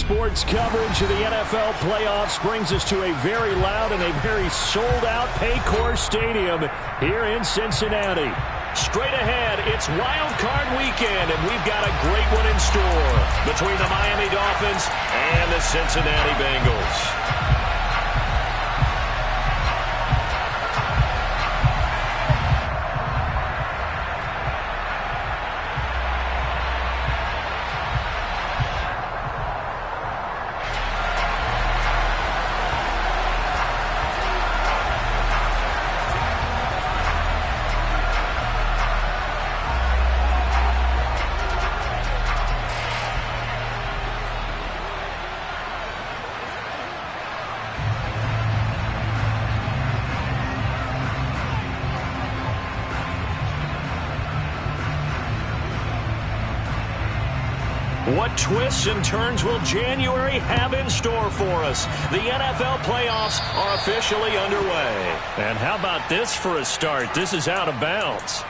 sports coverage of the NFL playoffs brings us to a very loud and a very sold-out Paycor Stadium here in Cincinnati. Straight ahead, it's Wildcard weekend, and we've got a great one in store between the Miami Dolphins and the Cincinnati Bengals. What twists and turns will January have in store for us? The NFL playoffs are officially underway. And how about this for a start? This is out of bounds.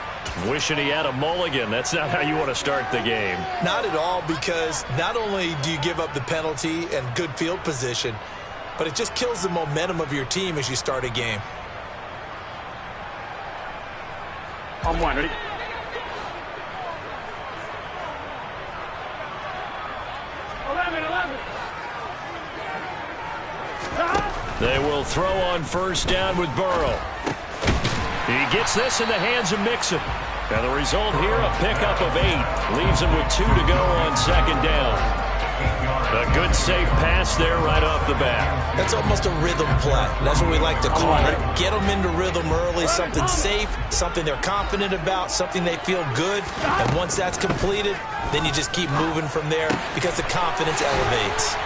Wishing he had a mulligan. That's not how you want to start the game. Not at all, because not only do you give up the penalty and good field position, but it just kills the momentum of your team as you start a game. On one, ready? They will throw on first down with Burrow. He gets this in the hands of Mixon. And the result here, a pickup of 8. Leaves him with 2 to go on second down. A good safe pass there right off the bat. That's almost a rhythm play. That's what we like to call it. Get them into rhythm early, something safe, something they're confident about, something they feel good. And once that's completed, then you just keep moving from there because the confidence elevates.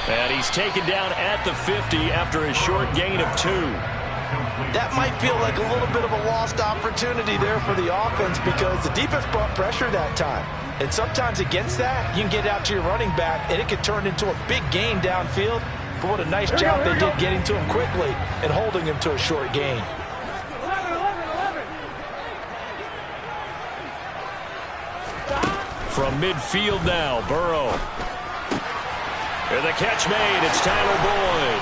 And he's taken down at the 50 after a short gain of 2. That might feel like a little bit of a lost opportunity there for the offense because the defense brought pressure that time. And sometimes against that, you can get out to your running back, and it could turn into a big gain downfield. But what a nice job they did getting to him quickly and holding him to a short gain. From midfield now, Burrow. And the catch made. It's Tyler Boyd.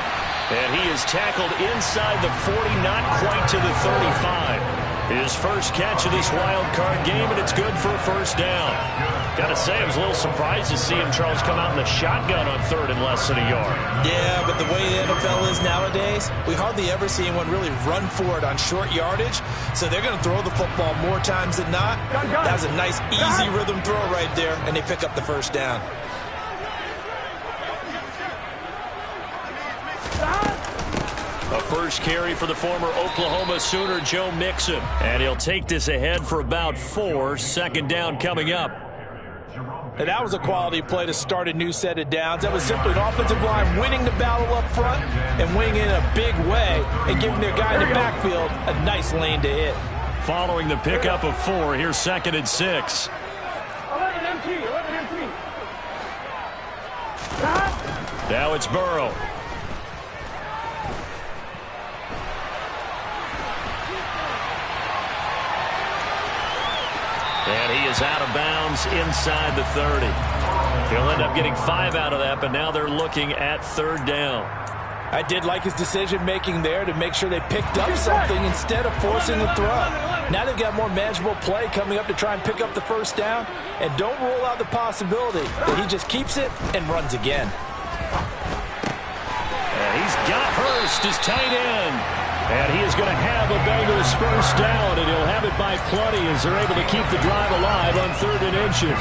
And he is tackled inside the 40, not quite to the 35. His first catch of this wild card game, and it's good for a first down. Got to say, I was a little surprised to see him, Charles, come out in the shotgun on third and less than a yard. Yeah, but the way the NFL is nowadays, we hardly ever see anyone really run for it on short yardage. So they're going to throw the football more times than not. That was a nice, easy rhythm throw right there, and they pick up the first down. A first carry for the former Oklahoma Sooner, Joe Mixon. And he'll take this ahead for about 4. Second down coming up. And that was a quality play to start a new set of downs. That was simply an offensive line winning the battle up front and winning in a big way and giving their guy in the backfield a nice lane to hit. Following the pickup of 4, here's 2nd and 6. 11 MT. Now it's Burrow. And he is out of bounds inside the 30. He'll end up getting 5 out of that, but now they're looking at third down. I did like his decision-making there to make sure they picked up something instead of forcing the throw. Now they've got more manageable play coming up to try and pick up the first down, and don't rule out the possibility that he just keeps it and runs again. And he's got Hurst, his tight end. And he is going to have a Bengals first down, and he'll have it by plenty as they're able to keep the drive alive on 3rd and inches.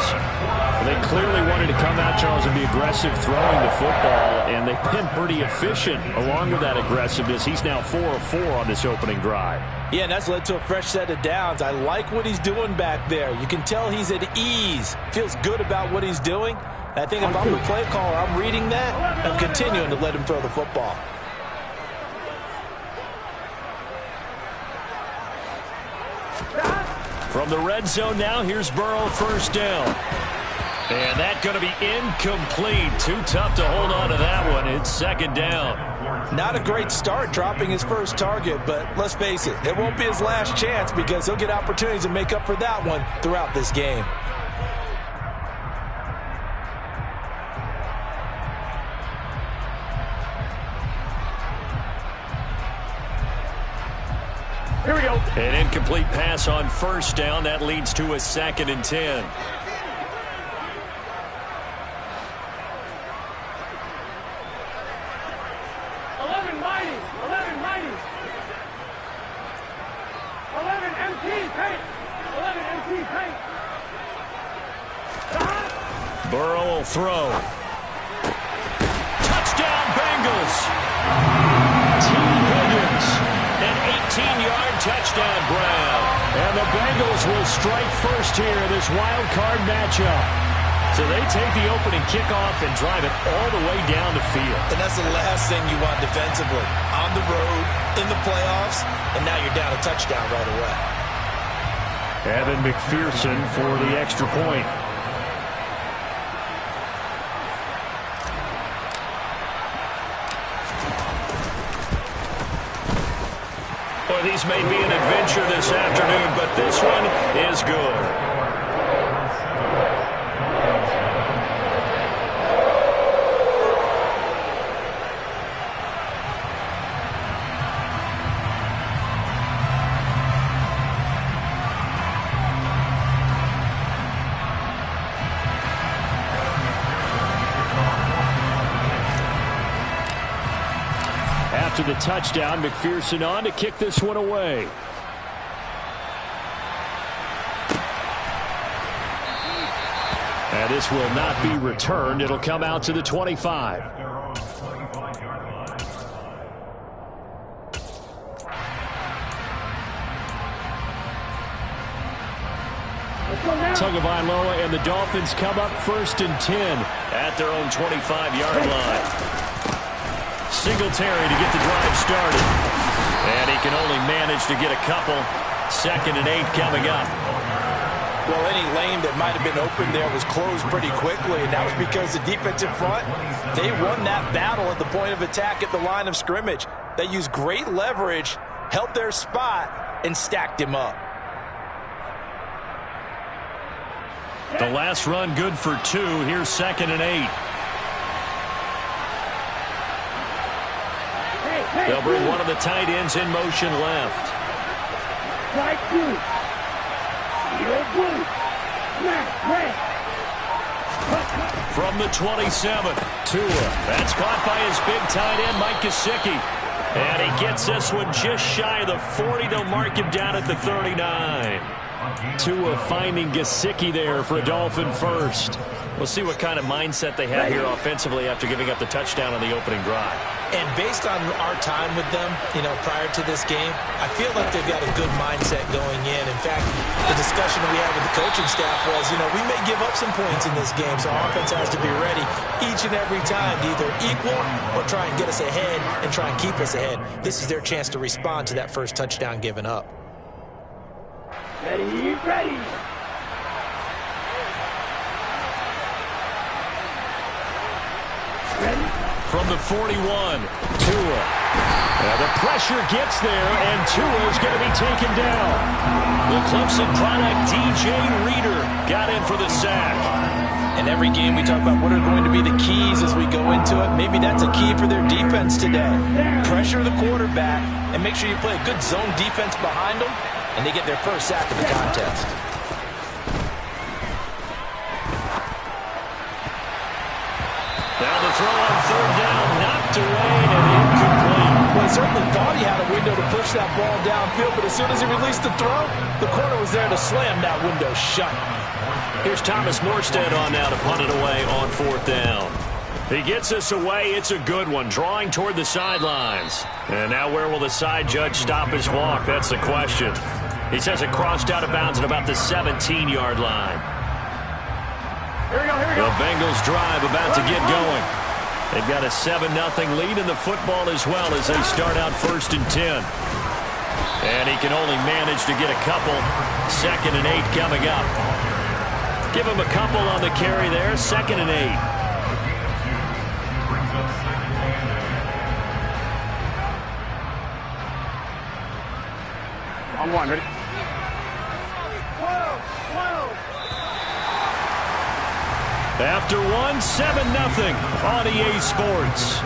They clearly wanted to come out, Charles, and be aggressive throwing the football, and they've been pretty efficient along with that aggressiveness. He's now 4 of 4 on this opening drive. Yeah, and that's led to a fresh set of downs. I like what he's doing back there. You can tell he's at ease, feels good about what he's doing. I think if I'm the play caller, I'm reading that, I'm continuing to let him throw the football. From the red zone now, here's Burrow, first down. And that's going to be incomplete. Too tough to hold on to that one. It's 2nd down. Not a great start dropping his first target, but let's face it, it won't be his last chance because he'll get opportunities to make up for that one throughout this game. Here we go. An incomplete pass on first down. That leads to a 2nd and 10. Burrow will throw. Touchdown, Bengals. T. Higgins, an 18-yard touchdown grab. And the Bengals will strike first here in this wild card matchup. So they take the opening kickoff and drive it all the way down the field. And that's the last thing you want defensively. On the road, in the playoffs, and now you're down a touchdown right away. Evan McPherson for the extra point. Boy, these may be an adventure this afternoon, but this one is good. After the touchdown, McPherson on to kick this one away. And this will not be returned. It'll come out to the 25. Tagovailoa and the Dolphins come up 1st and 10 at their own 25-yard line. Singletary to get the drive started. And he can only manage to get a couple. 2nd and 8 coming up. Well, any lane that might have been open there was closed pretty quickly, and that was because the defensive front, they won that battle at the point of attack at the line of scrimmage. They used great leverage, held their spot, and stacked him up. The last run good for 2. Here's 2nd and 8. They'll bring one of the tight ends in motion left. From the 27, Tua. That's caught by his big tight end, Mike Gesicki. And he gets this one just shy of the 40. They'll mark him down at the 39. Tua finding Gesicki there for a Dolphin first. We'll see what kind of mindset they have here offensively after giving up the touchdown on the opening drive. And based on our time with them, prior to this game, I feel like they've got a good mindset going in. In fact, the discussion we had with the coaching staff was, we may give up some points in this game, so our offense has to be ready each and every time to either equal or try and get us ahead and try and keep us ahead. This is their chance to respond to that first touchdown given up. Ready, ready. From the 41, Tua. The pressure gets there, and Tua is going to be taken down. The Clemson product, DJ Reader, got in for the sack. And every game we talk about what are going to be the keys as we go into it. Maybe that's a key for their defense today. Pressure the quarterback and make sure you play a good zone defense behind them, and they get their first sack of the contest. Now the throw on 3rd down, knocked away and incomplete. Well, he certainly thought he had a window to push that ball downfield, but as soon as he released the throw, the corner was there to slam that window shut. Here's Thomas Morstead on now to punt it away on 4th down. He gets this away. It's a good one, drawing toward the sidelines. And now where will the side judge stop his walk? That's the question. He says it crossed out of bounds at about the 17-yard line. Here we go, here we go. The Bengals drive about to get going. They've got a 7-0 lead in the football as well as they start out 1st and 10. And he can only manage to get a couple. 2nd and 8 coming up. Give him a couple on the carry there. 2nd and 8. On 1, ready? After 1, 7-0 on EA Sports.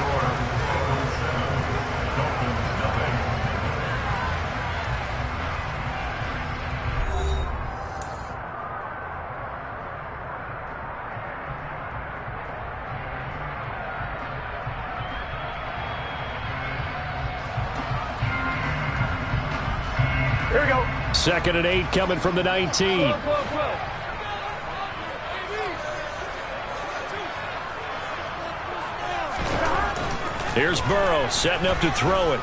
go. 2nd and 8 coming from the 19. Here's Burrow setting up to throw it.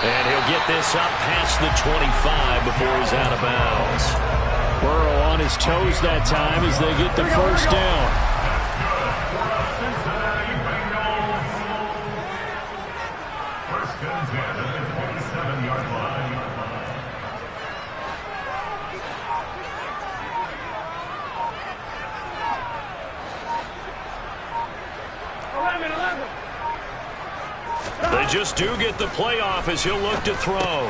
And he'll get this up past the 25 before he's out of bounds. Burrow on his toes that time as they get the first down. First and 10 at the 27-yard line. They just do get the playoff as he'll look to throw.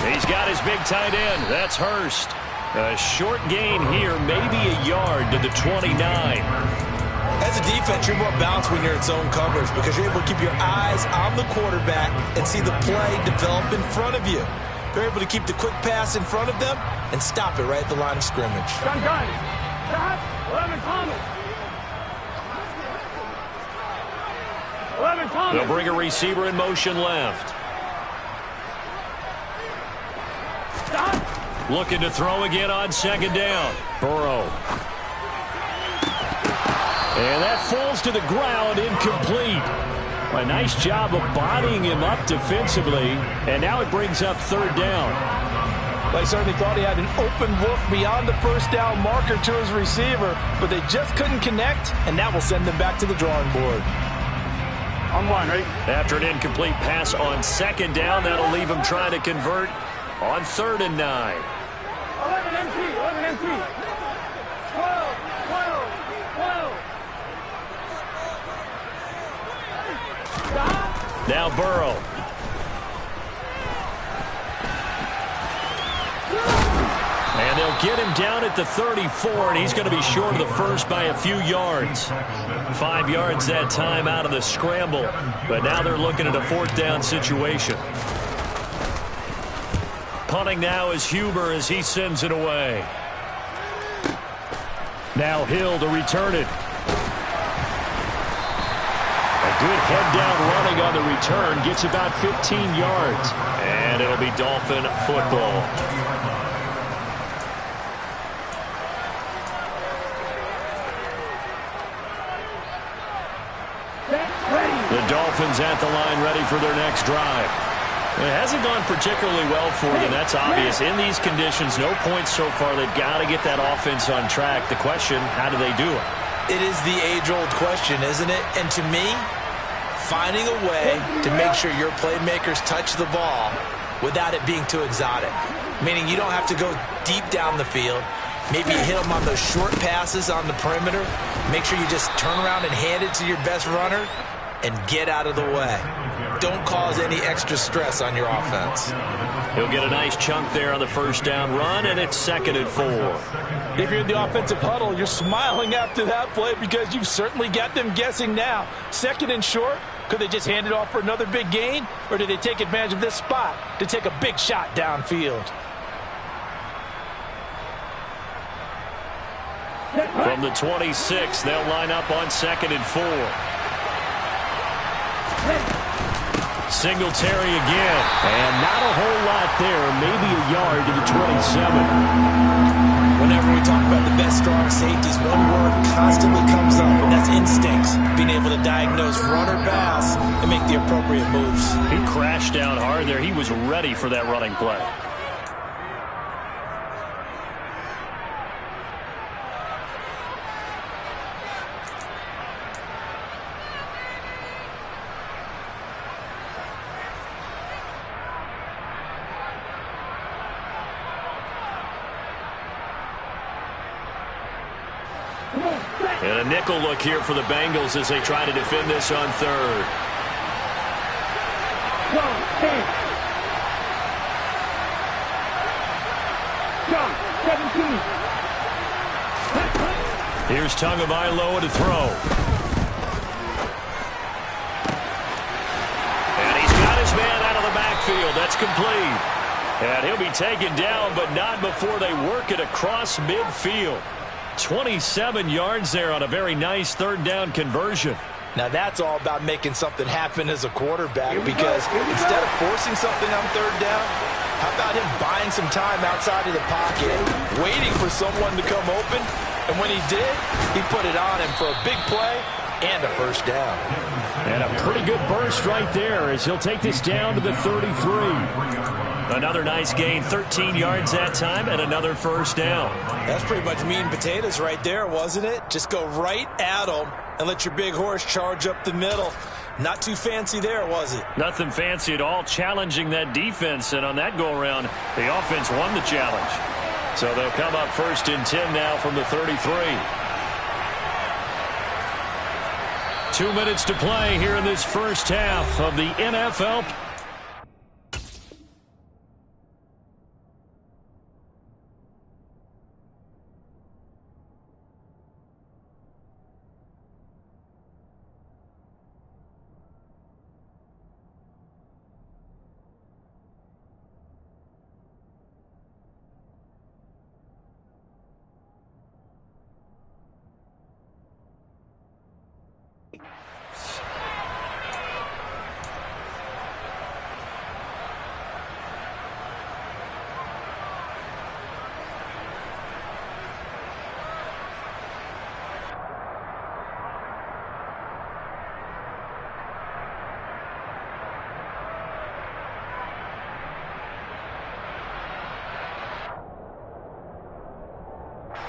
He's got his big tight end. That's Hurst. A short gain here, maybe a yard to the 29. As a defense, you're more balanced when you're in zone coverage because you're able to keep your eyes on the quarterback and see the play develop in front of you. You're able to keep the quick pass in front of them and stop it right at the line of scrimmage. Gun. Stop. 11 Thomas. 11 Thomas. They'll bring a receiver in motion left. Stop. Looking to throw again on 2nd down. Burrow. And that falls to the ground, incomplete. A nice job of bodying him up defensively. And now it brings up 3rd down. They certainly thought he had an open look beyond the first down marker to his receiver, but they just couldn't connect, and that will send them back to the drawing board. On one, ready? After an incomplete pass on 2nd down, that'll leave him trying to convert on 3rd and 9. 11 MT. 11 MT. 12. 12. 12. Stop. Now Burrow. And they'll get him down at the 34, and he's going to be short of the first by a few yards. 5 yards that time out of the scramble, but now they're looking at a 4th down situation. Punting now is Huber as he sends it away. Now Hill to return it. A good head down running on the return, gets about 15 yards. And it'll be Dolphin football. The Dolphins at the line ready for their next drive. It hasn't gone particularly well for them, that's obvious. In these conditions, no points so far. They've got to get that offense on track. The question, how do they do it? It is the age-old question, isn't it? And to me, finding a way to make sure your playmakers touch the ball without it being too exotic. Meaning you don't have to go deep down the field. Maybe you hit them on those short passes on the perimeter. Make sure you just turn around and hand it to your best runner and get out of the way. Don't cause any extra stress on your offense. He'll get a nice chunk there on the first down run, and it's 2nd and 4. If you're in the offensive huddle, you're smiling after that play because you've certainly got them guessing now. 2nd and short, could they just hand it off for another big gain? Or did they take advantage of this spot to take a big shot downfield? From the 26, they'll line up on 2nd and 4. Singletary again, and not a whole lot there, maybe a yard to the 27. Whenever we talk about the best strong safeties, one word constantly comes up, and that's instincts. Being able to diagnose run or pass and make the appropriate moves. He crashed down hard there. He was ready for that running play. And a nickel look here for the Bengals as they try to defend this on 3rd. Here's Tagovailoa to throw. And he's got his man out of the backfield. That's complete. And he'll be taken down, but not before they work it across midfield. 27 yards there on a very nice 3rd down conversion. Now that's all about making something happen as a quarterback, because instead of forcing something on third down, how about him buying some time outside of the pocket, waiting for someone to come open, and when he did, he put it on him for a big play and a first down. And a pretty good burst right there as he'll take this down to the 33. Another nice gain, 13 yards that time, and another first down. That's pretty much meat and potatoes right there, wasn't it? Just go right at him and let your big horse charge up the middle. Not too fancy there, was it? Nothing fancy at all, challenging that defense, and on that go-around, the offense won the challenge. So they'll come up 1st and 10 now from the 33. 2 minutes to play here in this first half of the NFL.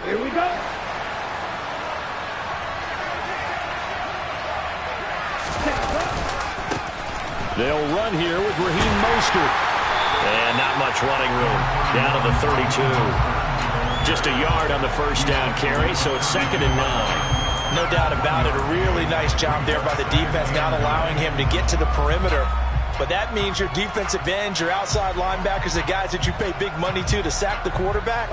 Here we go. They'll run here with Raheem Mostert. And not much running room. Down to the 32. Just a yard on the first down carry, so it's 2nd and 9. No doubt about it. A really nice job there by the defense, not allowing him to get to the perimeter. But that means your defensive ends, your outside linebackers, the guys that you pay big money to sack the quarterback,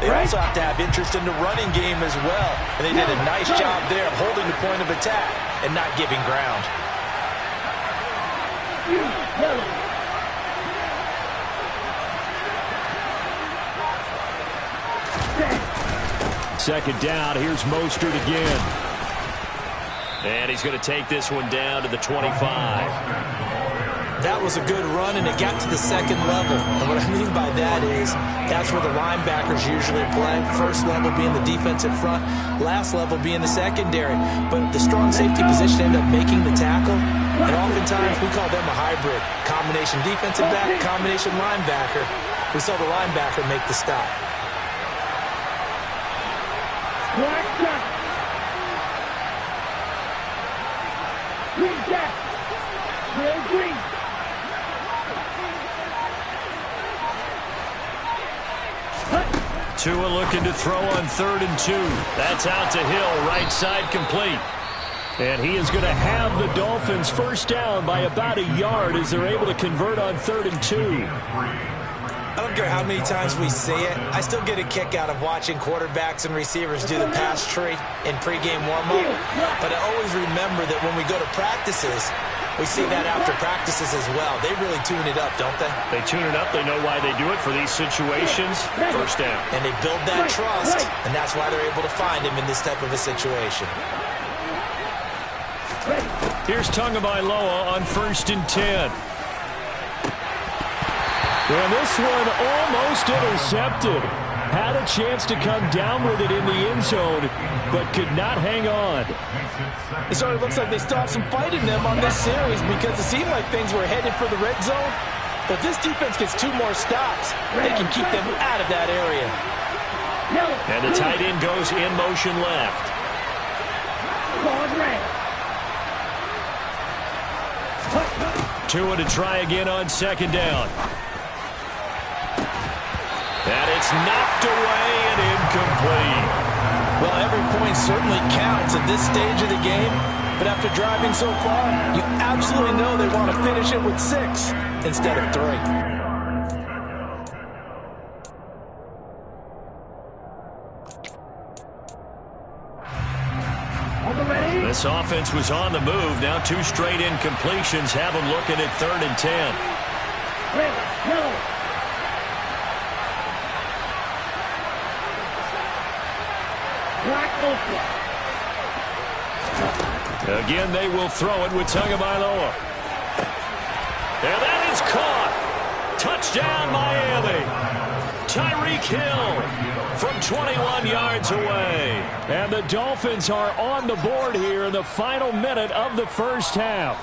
they also have to have interest in the running game as well. And they did a nice job there of holding the point of attack and not giving ground. 2nd down. Here's Mostert again. And he's going to take this one down to the 25. That was a good run, and it got to the 2nd level. And what I mean by that is that's where the linebackers usually play. First level being the defensive front, last level being the secondary. But the strong safety position ended up making the tackle, and oftentimes we call them a hybrid. Combination defensive back, combination linebacker. We saw the linebacker make the stop. Green jack. Green. Tua looking to throw on 3rd and 2. That's out to Hill, right side complete. And he is going to have the Dolphins first down by about a yard as they're able to convert on 3rd and 2. I don't care how many times we see it, I still get a kick out of watching quarterbacks and receivers do the pass tree in pregame warm-up. But I always remember that when we go to practices, we see that after practices as well. They really tune it up, don't they? They tune it up. They know why they do it for these situations. First down. And they build that trust, and that's why they're able to find him in this type of a situation. Here's Tagovailoa on 1st and 10. And this one almost intercepted. Had a chance to come down with it in the end zone, but could not hang on. It sort of looks like they still have some fight in them on this series, because it seemed like things were headed for the red zone. But this defense gets 2 more stops. They can keep them out of that area. And the tight end goes in motion left. Tua to try again on 2nd down. And it's knocked away and incomplete. Well, every point certainly counts at this stage of the game. But after driving so far, you absolutely know they want to finish it with 6 instead of 3. This offense was on the move. Now 2 straight incompletions have them looking at 3rd and 10. Again, they will throw it with Tagovailoa. And that is caught. Touchdown, Miami. Tyreek Hill from 21 yards away. And the Dolphins are on the board here in the final minute of the first half.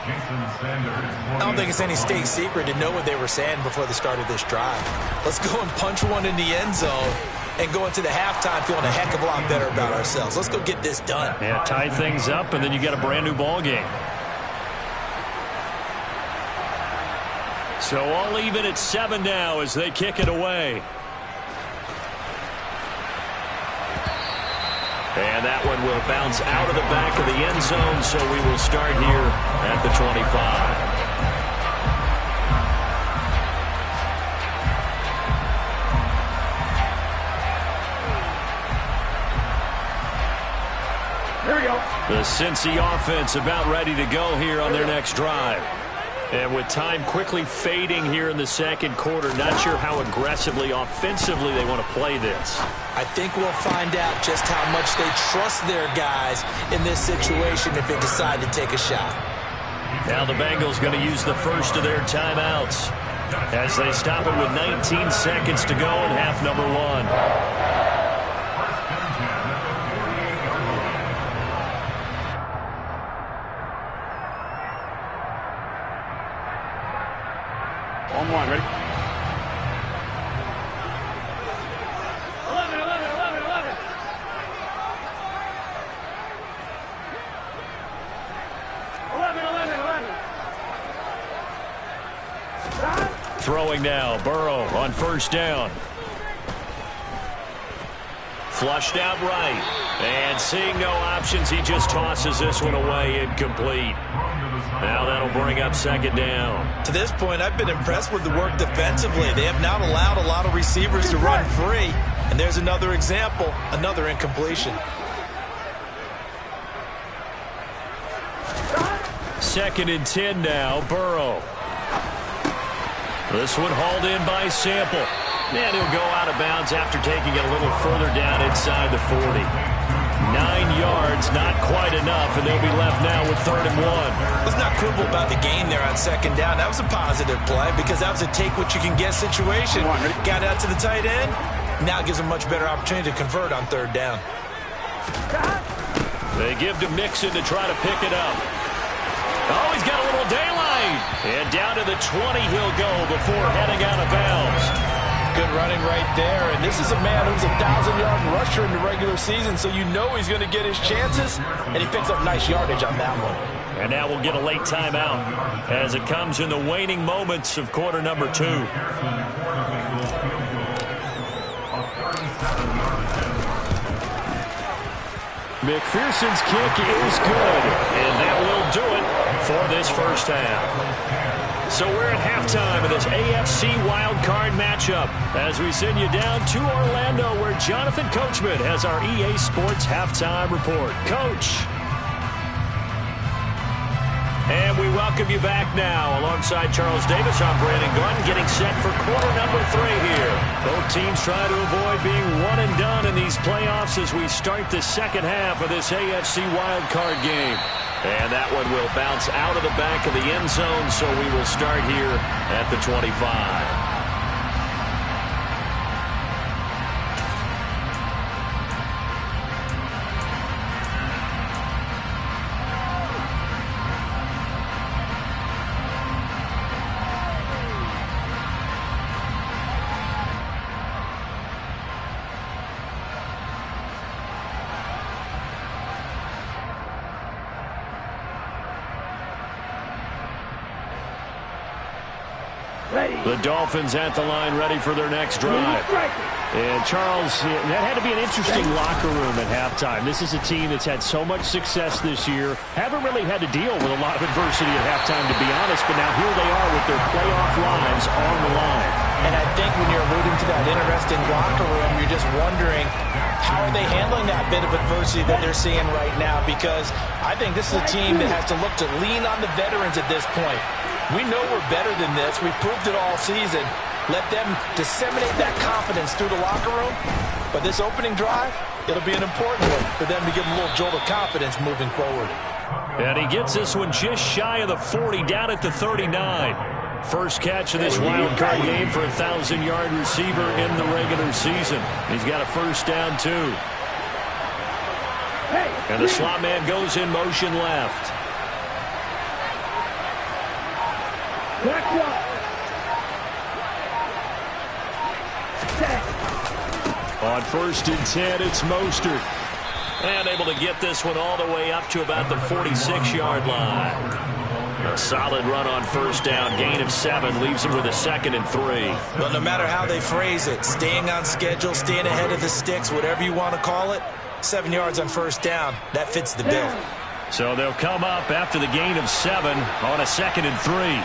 I don't think it's any state secret to know what they were saying before the start of this drive. Let's go and punch one in the end zone and go into the halftime feeling a heck of a lot better about ourselves. Let's go get this done. Yeah, tie things up, and then you get a brand new ball game. So all even at 7 now as they kick it away. And that one will bounce out of the back of the end zone, so we will start here at the 25. Here we go. The Cincy offense about ready to go here on their next drive. And with time quickly fading here in the second quarter, not sure how aggressively, offensively they want to play this. I think we'll find out just how much they trust their guys in this situation if they decide to take a shot. Now the Bengals going to use the first of their timeouts as they stop it with 19 seconds to go in half number 1. On one, ready? 11, 11, 11, 11. 11, 11, 11. Throwing now, Burrow on first down. Flushed out right. And seeing no options, he just tosses this one away, incomplete. Now that'll bring up second down. To this point, I've been impressed with the work defensively. They have not allowed a lot of receivers to run free. And there's another example, another incompletion. Second and 10 now, Burrow. This one hauled in by Sample. And he'll go out of bounds after taking it a little further down inside the 40. 9 yards, not quite enough, and they'll be left now with 3rd and 1. Let's not quibble about the gain there on second down. That was a positive play because that was a take-what-you-can-get situation. Got out to the tight end. Now it gives them a much better opportunity to convert on 3rd down. They give to Mixon to try to pick it up. Oh, he's got a little daylight. And down to the 20 he'll go before heading out of bounds. Good running right there, and this is a man who's a 1,000-yard rusher in the regular season, so you know he's going to get his chances, and he picks up nice yardage on that one. And now we'll get a late timeout as it comes in the waning moments of quarter number 2. McPherson's kick is good, and that will do it for this first half. So we're at halftime of this AFC Wildcard matchup as we send you down to Orlando where Jonathan Coachman has our EA Sports Halftime Report. Coach. And we welcome you back now. Alongside Charles Davis, I'm Brandon Gunn, getting set for quarter number 3 here. Both teams trying to avoid being one and done in these playoffs as we start the second half of this AFC wildcard game. And that one will bounce out of the back of the end zone, so we will start here at the 25. The Dolphins at the line ready for their next drive. And Charles, that had to be an interesting locker room at halftime. This is a team that's had so much success this year. Haven't really had to deal with a lot of adversity at halftime, to be honest, but now here they are with their playoff lives on the line. And I think when you're alluding to that interesting locker room, you're just wondering how are they handling that bit of adversity that they're seeing right now, because I think this is a team that has to look to lean on the veterans at this point. We know we're better than this. We've proved it all season. Let them disseminate that confidence through the locker room. But this opening drive, it'll be an important one for them to give them a little jolt of confidence moving forward. And he gets this one just shy of the 40, down at the 39. First catch of this wild card game for a 1,000-yard receiver in the regular season. He's got a first down, too. And the slot man goes in motion left. On 1st and 10, it's Mostert. And able to get this one all the way up to about the 46-yard line. A solid run on first down. Gain of 7 leaves him with a 2nd and 3. Well, no matter how they phrase it, staying on schedule, staying ahead of the sticks, whatever you want to call it, 7 yards on first down, that fits the bill. So they'll come up after the gain of 7 on a 2nd and 3.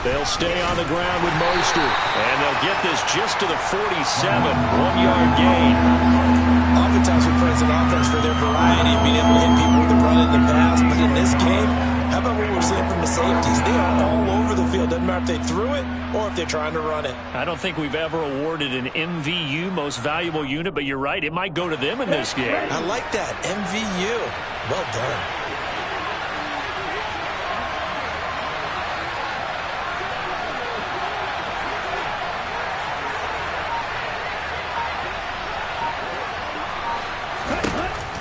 They'll stay on the ground with Mostert. And they'll get this just to the 47. 1-yard gain. Oftentimes we praise an offense for their variety of being able to hit people with the run and the pass. But in this game, how about what we're seeing from the safeties? They are all over the field. Doesn't matter if they threw it or if they're trying to run it. I don't think we've ever awarded an MVU, most valuable unit, but you're right. It might go to them in this game. I like that. MVU. Well done.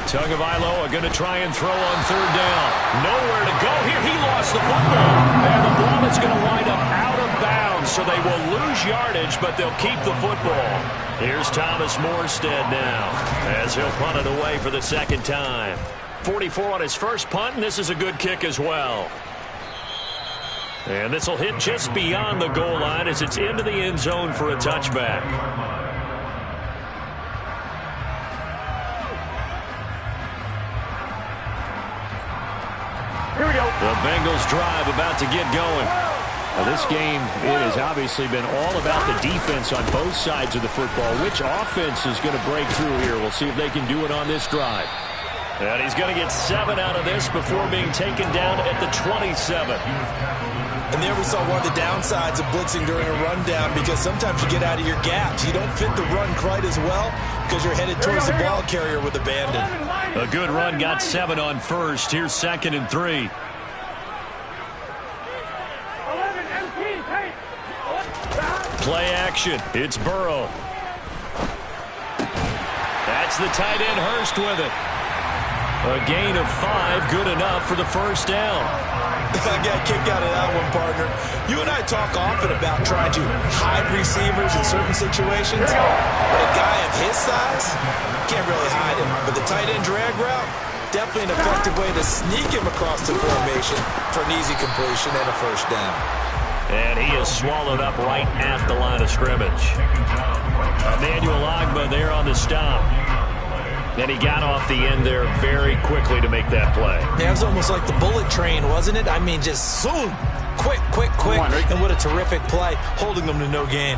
Tagovailoa going to try and throw on 3rd down. Nowhere to go here. He lost the football. And the ball is going to wind up out of bounds, so they will lose yardage, but they'll keep the football. Here's Thomas Morstead now, as he'll punt it away for the 2nd time. 44 on his first punt, and this is a good kick as well. And this will hit just beyond the goal line as it's into the end zone for a touchback. The Bengals drive about to get going. Now, this game has obviously been all about the defense on both sides of the football. Which offense is going to break through here? We'll see if they can do it on this drive. And he's going to get 7 out of this before being taken down at the 27. And there we saw one of the downsides of blitzing during a rundown, because sometimes you get out of your gaps. You don't fit the run quite as well because you're headed towards the ball carrier with abandon. A good run, got 7 on first. Here's 2nd and 3. Play action. It's Burrow. That's the tight end Hurst with it. A gain of 5, good enough for the first down. I got kicked out of that one, partner. You and I talk often about trying to hide receivers in certain situations, but a guy of his size can't really hide him. But the tight end drag route, definitely an effective way to sneak him across the formation for an easy completion and a first down. And he is swallowed up right at the line of scrimmage. Emmanuel Ogbah there on the stop. And he got off the end there very quickly to make that play. Yeah, it was almost like the bullet train, wasn't it? I mean, just zoom. Quick, quick, quick. And what a terrific play, holding them to no gain.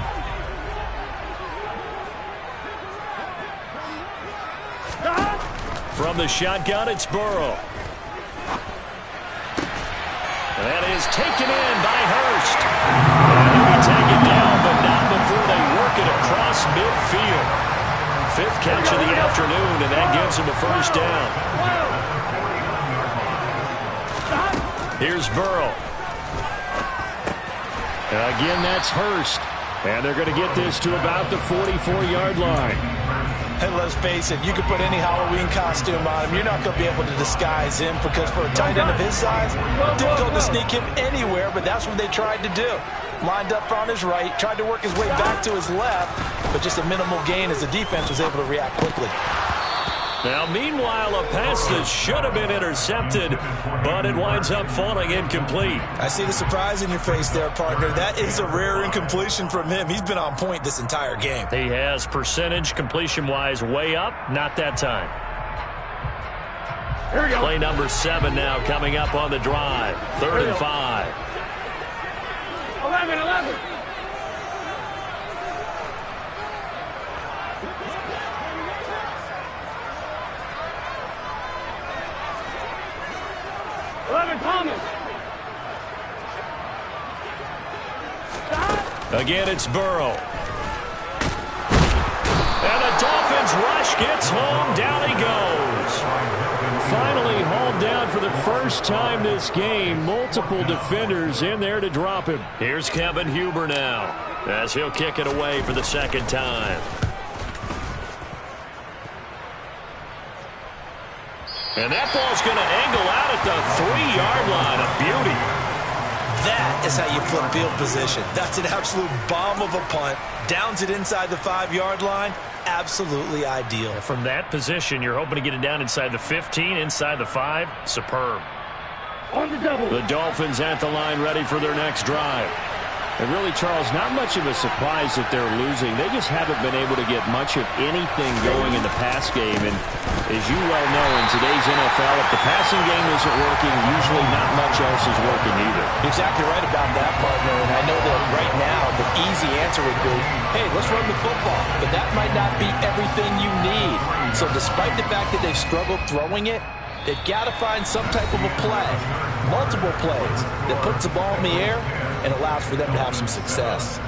From the shotgun, it's Burrow. That is taken in by Hurst. And he'll be taken down, but not before they work it across midfield. 5th catch of the afternoon, and that gives him a first down. Here's Burrow. Again, that's Hurst. And they're going to get this to about the 44-yard line. And let's face it, you can put any Halloween costume on him. You're not going to be able to disguise him, because for a tight end of his size, difficult to sneak him anywhere, but that's what they tried to do. Lined up on his right, tried to work his way back to his left, but just a minimal gain as the defense was able to react quickly. Now, meanwhile, a pass that should have been intercepted, but it winds up falling incomplete. I see the surprise in your face there, partner. That is a rare incompletion from him. He's been on point this entire game. He has percentage completion-wise way up, not that time. Here we go. Play number 7 now coming up on the drive. 3rd and 5. 11. 11, Thomas. Again, it's Burrow. And the Dolphins rush gets home. Down he goes. Finally hauled down for the first time this game. Multiple defenders in there to drop him. Here's Kevin Huber now, as he'll kick it away for the second time. And that ball's going to angle out at the 3-yard line. A beauty. That is how you flip field position. That's an absolute bomb of a punt. Downs it inside the 5-yard line. Absolutely ideal. From that position, you're hoping to get it down inside the 15, inside the 5. Superb. On the double. The Dolphins at the line, ready for their next drive. And really, Charles, not much of a surprise that they're losing. They just haven't been able to get much of anything going in the pass game. And as you well know, in today's NFL, if the passing game isn't working, usually not much else is working either. You're exactly right about that, partner. And I know that right now the easy answer would be, hey, let's run the football. But that might not be everything you need. So despite the fact that they've struggled throwing it, they've got to find some type of a play, multiple plays, that puts the ball in the air and allows for them to have some success.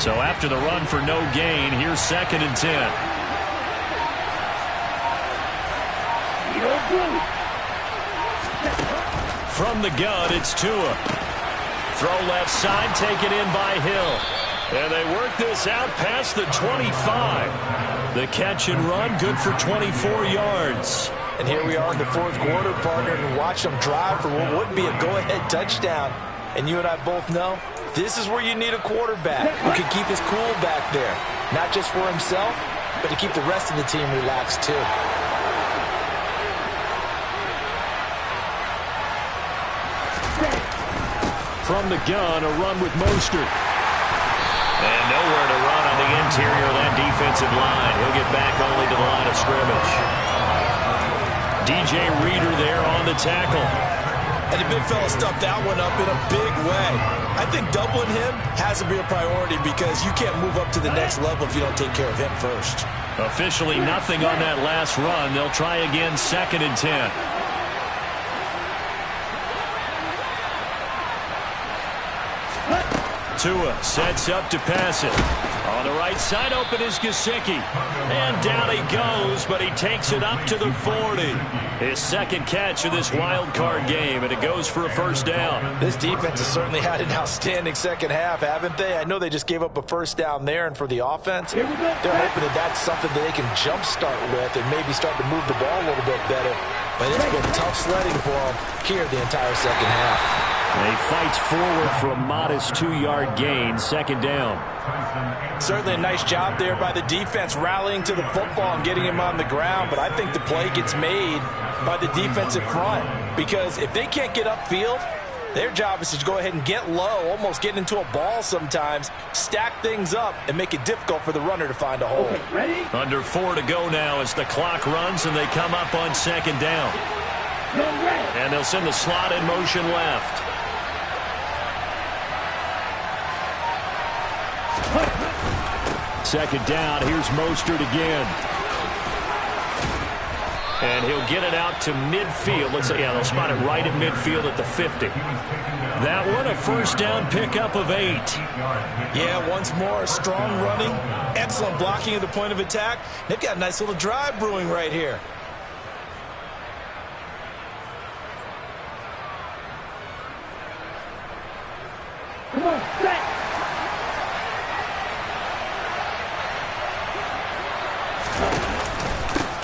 So after the run for no gain, here's 2nd and 10. From the gun, it's Tua. Throw left side, taken in by Hill. And they work this out past the 25. The catch and run, good for 24 yards. And here we are in the 4th quarter, partner, and watch them drive for what would be a go-ahead touchdown. And you and I both know this is where you need a quarterback who can keep his cool back there. Not just for himself, but to keep the rest of the team relaxed too. From the gun, a run with Mostert. And nowhere to run on the interior of that defensive line. He'll get back only to the line of scrimmage. DJ Reader there on the tackle. And the big fella stuffed that one up in a big way. I think doubling him has to be a priority because you can't move up to the next level if you don't take care of him first. Officially nothing on that last run. They'll try again, 2nd and 10. Tua sets up to pass it. On the right side, open is Gesicki. And down he goes, but he takes it up to the 40. His 2nd catch of this wild card game, and it goes for a first down. This defense has certainly had an outstanding second half, haven't they? I know they just gave up a first down there, and for the offense, they're hoping that that's something that they can jumpstart with and maybe start to move the ball a little bit better. But it's been tough sledding for them here the entire second half. And he fights forward for a modest 2-yard gain, 2nd down. Certainly a nice job there by the defense rallying to the football and getting him on the ground, but I think the play gets made by the defensive front because if they can't get upfield, their job is to go ahead and get low, almost get into a ball sometimes, stack things up, and make it difficult for the runner to find a hole. Okay, ready? Under 4 to go now as the clock runs and they come up on 2nd down. And they'll send the slot in motion left. Second down, here's Mostert again. And he'll get it out to midfield. Let's say, yeah, they'll spot it right at midfield at the 50. That one, a first down pickup of 8. Yeah, once more, strong running, excellent blocking at the point of attack. They've got a nice little drive brewing right here. Come on, set.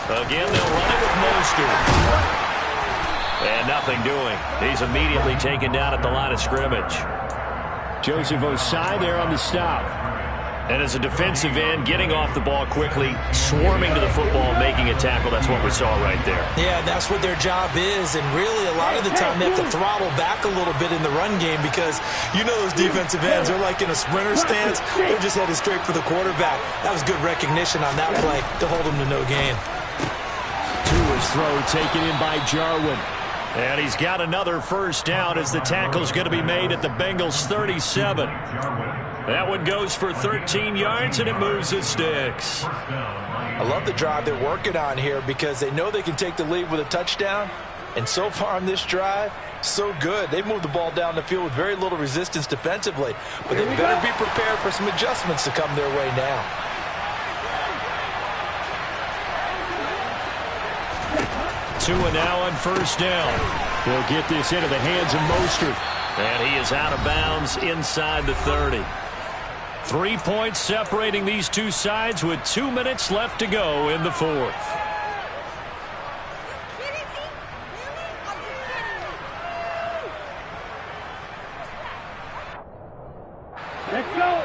Again, they'll run it with Mostert. And nothing doing. He's immediately taken down at the line of scrimmage. Joseph Osai there on the stop. And as a defensive end, getting off the ball quickly, swarming to the football, making a tackle, that's what we saw right there. Yeah, that's what their job is, and really a lot of the time they have to throttle back a little bit in the run game because you know those defensive ends, they're like in a sprinter stance. They're just headed straight for the quarterback. That was good recognition on that play to hold them to no gain. Tua's throw taken in by Jarwin. And he's got another first down as the tackle's going to be made at the Bengals 37. That one goes for 13 yards, and it moves the sticks. I love the drive they're working on here because they know they can take the lead with a touchdown. And so far on this drive, so good. They've moved the ball down the field with very little resistance defensively. But they better be prepared for some adjustments to come their way now. Tua now on first down. He'll get this into the hands of Mostert. And he is out of bounds inside the 30. 3 points separating these two sides with 2 minutes left to go in the fourth. Let's go.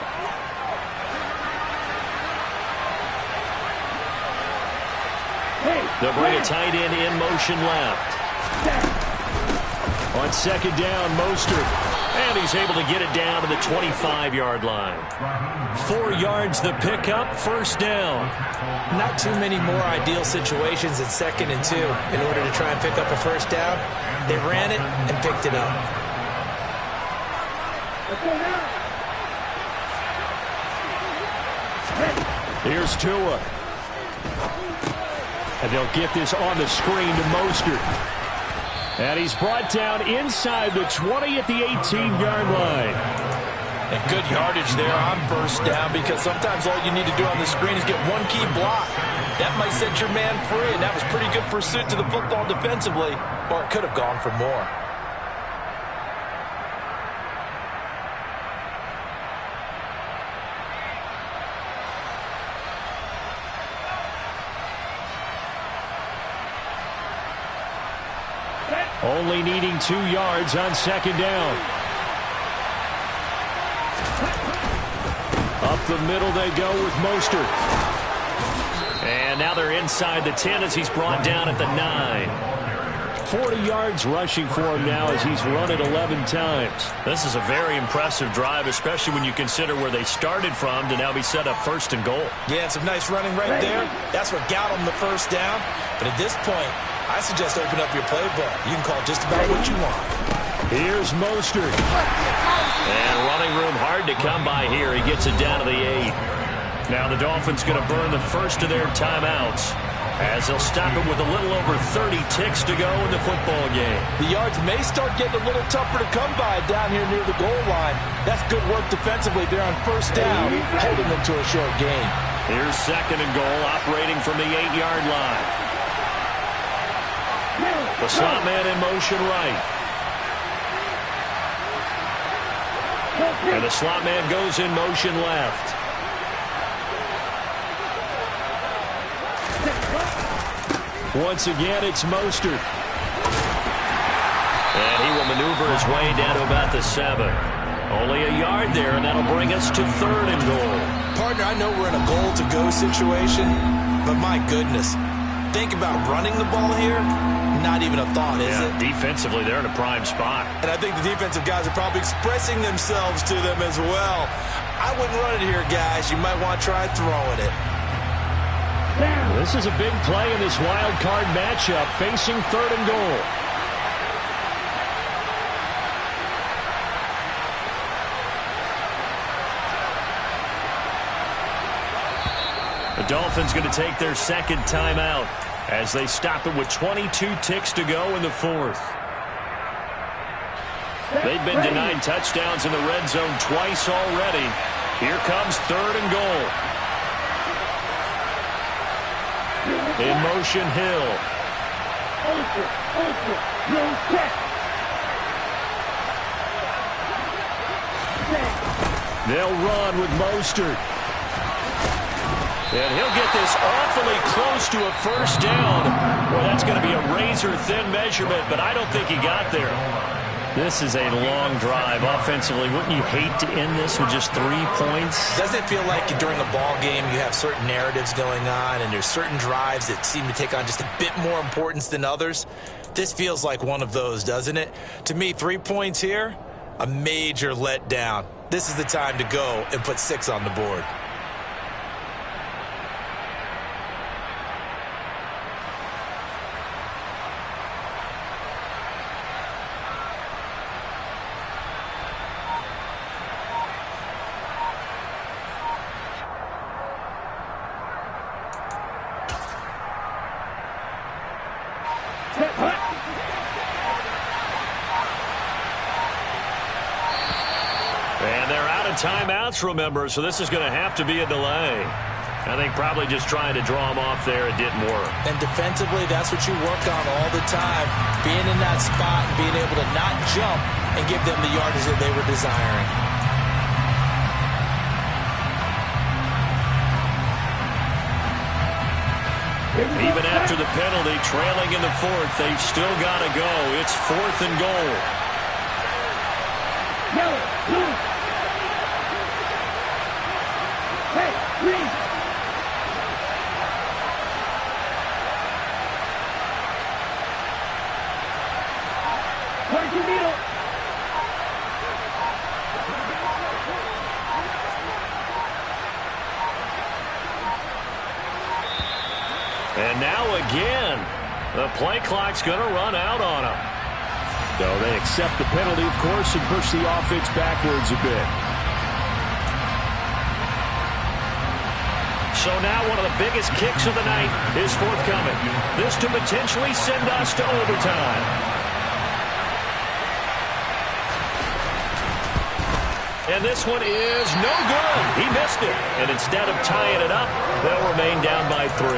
They'll bring a tight end in motion left. On second down, Mostert. And he's able to get it down to the 25-yard line. 4 yards the pickup, first down. Not too many more ideal situations at 2nd and 2 in order to try and pick up a first down. They ran it and picked it up. Let's go now. Here's Tua. And they'll get this on the screen to Mostert. And he's brought down inside the 20 at the 18-yard line. And good yardage there on first down because sometimes all you need to do on the screen is get one key block. That might set your man free, and that was pretty good pursuit to the football defensively, or it could have gone for more. Only needing 2 yards on second down. Up the middle they go with Mostert. And now they're inside the 10 as he's brought down at the 9. 40 yards rushing for him now as he's run it 11 times. This is a very impressive drive, especially when you consider where they started from to now be set up 1st and goal. Yeah, some nice running right there. That's what got them the first down. But at this point, I suggest open up your playbook. You can call just about what you want. Here's Mostert. And running room hard to come by here. He gets it down to the 8. Now the Dolphins going to burn the first of their timeouts as they'll stop it with a little over 30 ticks to go in the football game. The yards may start getting a little tougher to come by down here near the goal line. That's good work defensively there on first down, holding them to a short gain. Here's 2nd and goal, operating from the 8-yard line. The slot man in motion right. And the slot man goes in motion left. Once again, it's Mostert. And he will maneuver his way down to about the 7. Only a yard there, and that'll bring us to 3rd and goal. Partner, I know we're in a goal-to-go situation, but my goodness, think about running the ball here. Not even a thought, is it? Defensively, they're in a prime spot. And I think the defensive guys are probably expressing themselves to them as well. I wouldn't run it here, guys. You might want to try throwing it. This is a big play in this wild card matchup, facing 3rd and goal. The Dolphins going to take their 2nd timeout as they stop it with 22 ticks to go in the 4th. They've been denied touchdowns in the red zone twice already. Here comes 3rd and goal. In motion, Hill. They'll run with Mostert. And he'll get this awfully close to a first down. Well, that's going to be a razor-thin measurement, but I don't think he got there. This is a long drive offensively. Wouldn't you hate to end this with just 3 points? Doesn't it feel like during a ball game you have certain narratives going on and there's certain drives that seem to take on just a bit more importance than others? This feels like one of those, doesn't it? To me, 3 points here, a major letdown. This is the time to go and put 6 on the board. And they're out of timeouts, remember, so this is going to have to be a delay. I think probably just trying to draw them off there, it didn't work. And defensively, that's what you work on all the time. Being in that spot and being able to not jump and give them the yardage that they were desiring. Even after the penalty, trailing in the fourth, they've still got to go. It's 4th and goal. Yellow, blue. Hey, green. Where's your needle? And now again, the play clock's going to run out on them. So they accept the penalty, of course, and push the offense backwards a bit. So now one of the biggest kicks of the night is forthcoming. This to potentially send us to overtime. And this one is no good. He missed it. And instead of tying it up, they'll remain down by 3.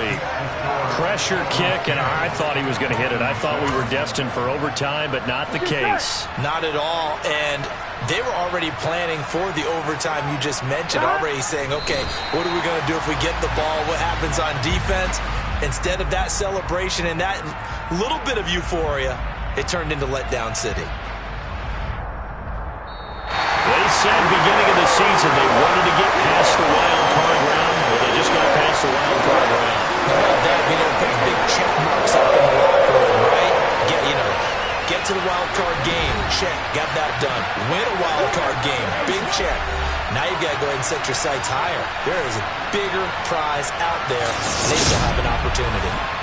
Pressure kick, and I thought he was going to hit it. I thought we were destined for overtime, but not the case. Not at all. And they were already planning for the overtime you just mentioned, already saying, okay, what are we going to do if we get the ball? What happens on defense? Instead of that celebration and that little bit of euphoria, it turned into letdown city. They said beginning of the season they wanted to get past the wild card round. Well, they just got past the wild card round. Well, that, put big check marks up in the locker room, right? Get to the wild card game. Check. Got that done. Win a wild card game. Big check. Now you've got to go ahead and set your sights higher. There is a bigger prize out there. They still have an opportunity.